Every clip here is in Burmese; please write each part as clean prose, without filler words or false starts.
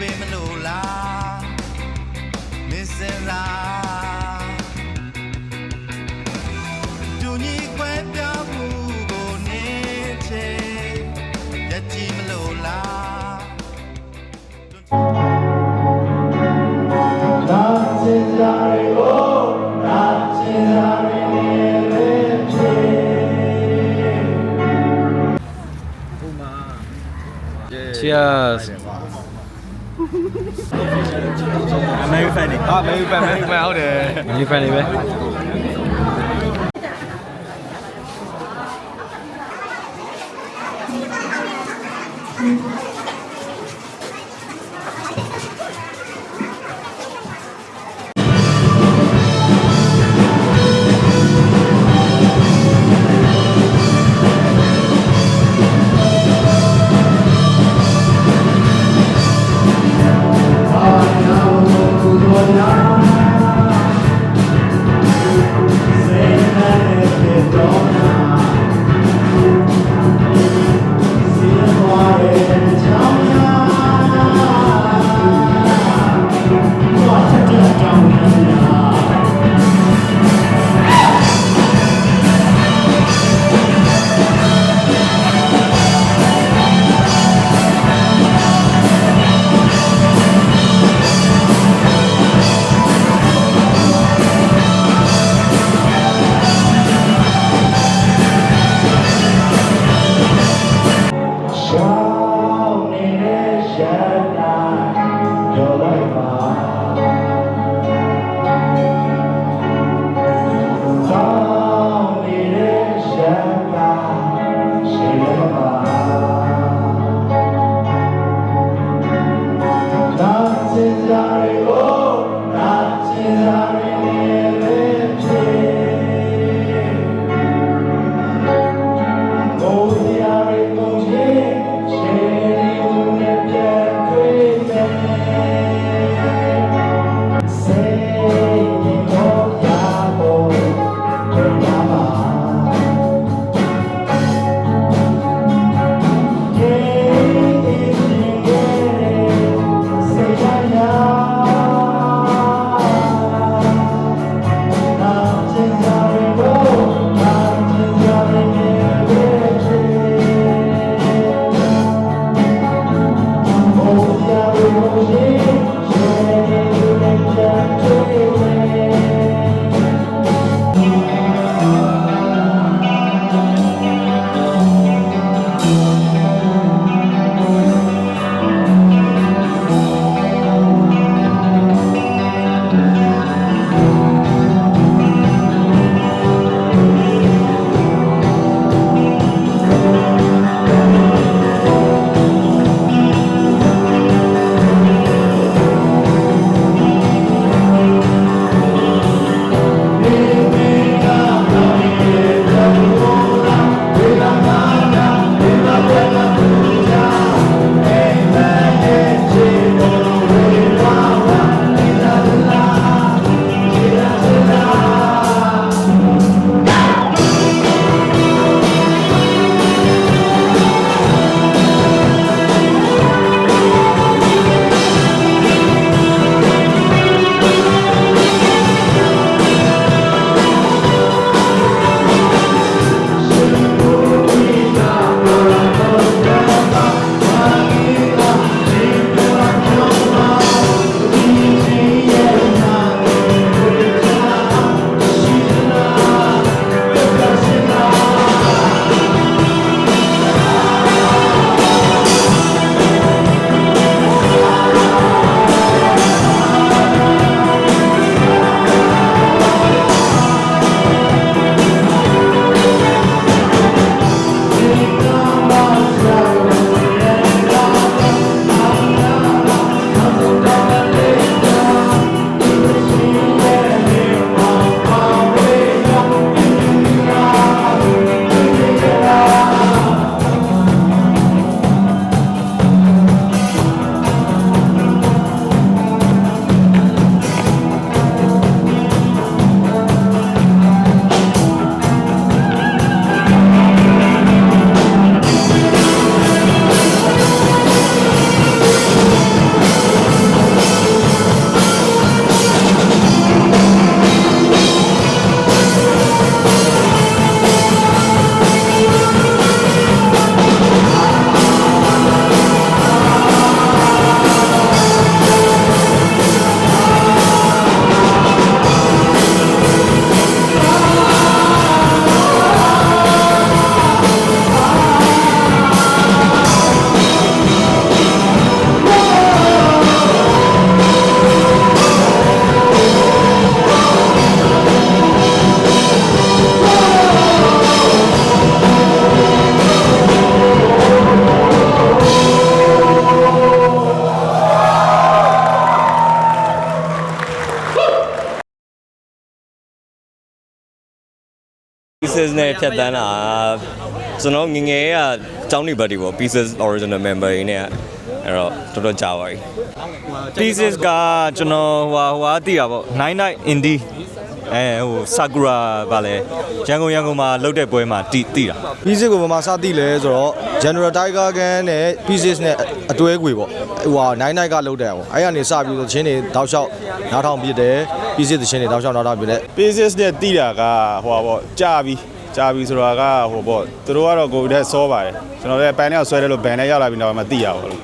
ပေးမလို့လားမင်းစင်လားတူညီခွဲပြောင်းမှုကိုနေချေရက်ကြည့်မလို့လားလာချင်ကြရကိုလာချင်ကြရရဲ့ချေCheers အမေဖန်နေဟာမေဖန်ဟုတ်တယ်မေဖန်နေပဲDon't pieces နဲ့ဖြတ်တန်းတာကျွန်တော်ငငယ်ကကျောင်းနေပါတီပေါ့ pieces original member တွေနဲ့အဲ့တော့တော်တော်ကြာပါပြီ pieces ကကျွန်တော်ဟိုတည်တာပေါ့9 night indie ဟို sakura ဗာလဲရန်ကုန်မှာလုပ်တဲ့ပွဲမှာတည်တာ pieces ကိုဘာမှစသိလဲဆိုတော့ General Tiger Gun နဲ့ pieces နဲ့အတွဲခွေပေါ့ဟိုဟာ9 night ကလုပ်တယ်ပေါ့အဲ့ကနေစပြီးတော့ချင်းတွေတောက်လျှောက်နားထောင်ပြတယ် pieces ချင်းတွေတောက်လျှောက်နားထောင်ပြတယ် pieces နဲ့တိတာကဟိုပါပေါ့ကြာပြီဆိုတာကဟိုပေါ့သူတို့ကတော့ကိုယ်တည်းစောပါတယ်ကျွန်တော်လည်းပန်နဲ့ဆွဲတယ်လို့ဘန်နဲ့ရောက်လာပြီးတော့မှတိရပါလို့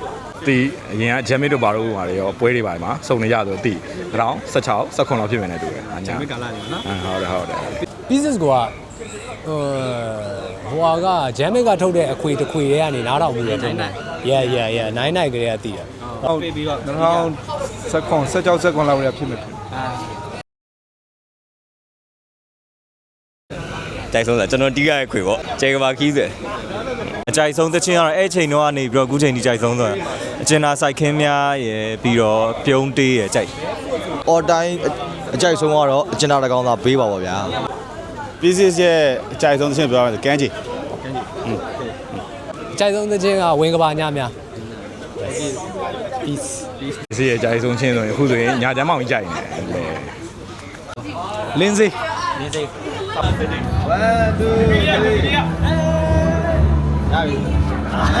တီအရင်ကဂျမ်မစ်တို့ဘာလို့ဟာတွေရောပွဲတွေပါမှာစုံနေရဆိုတီတောင်16 19လောက်ဖြစ်မယ်နဲ့တူတယ်ဂျမ်မစ်ကာလာနေနော်ဟုတ်တယ် business ကဟိုကဂျမ်မစ်ကထုတ်တဲ့အခွေတစ်ခွေတွေကနေနားတော့ဘူးလေတင်တယ် yeah 9 night ကလေးကတည်တာ ဟုတ်ပြီးတော့2016လောက်ရဖြစ်မယ် ကြိုက်ဆုံးတာကျွန်တော်တီးရတဲ့ခွေပေါ့ကျေကဘာခီးစဲ အကြိုက်ဆုံးသချင်းကတော့အဲ့ချိန်တော့ကနေပြီးတော့အခုချိန်ဒီကြိုက်ဆုံးဆိုတာအကျဉ်းသားစိုက်ခင်းများရယ်ပြီးတော့ပြုံးတေးရယ်ကြိုက် all time အကြိုက်ဆုံးကတော့အကျဉ်းသားတကောင်သာပေးပါပါဗျာ pieces ရဲ့အကြိုက်ဆုံးသချင်းပြောရမယ်ကန်းချီ အကြိုက်ဆုံးသချင်းကဝင်ကဘာညများ peace စီရဲ့အကြိုက်ဆုံးချင်းဆိုရင်အခုဆိုရင်ညာချမ်းမောင်ကြီးကြိုက်နေတယ် လင်းစေး 1 2 3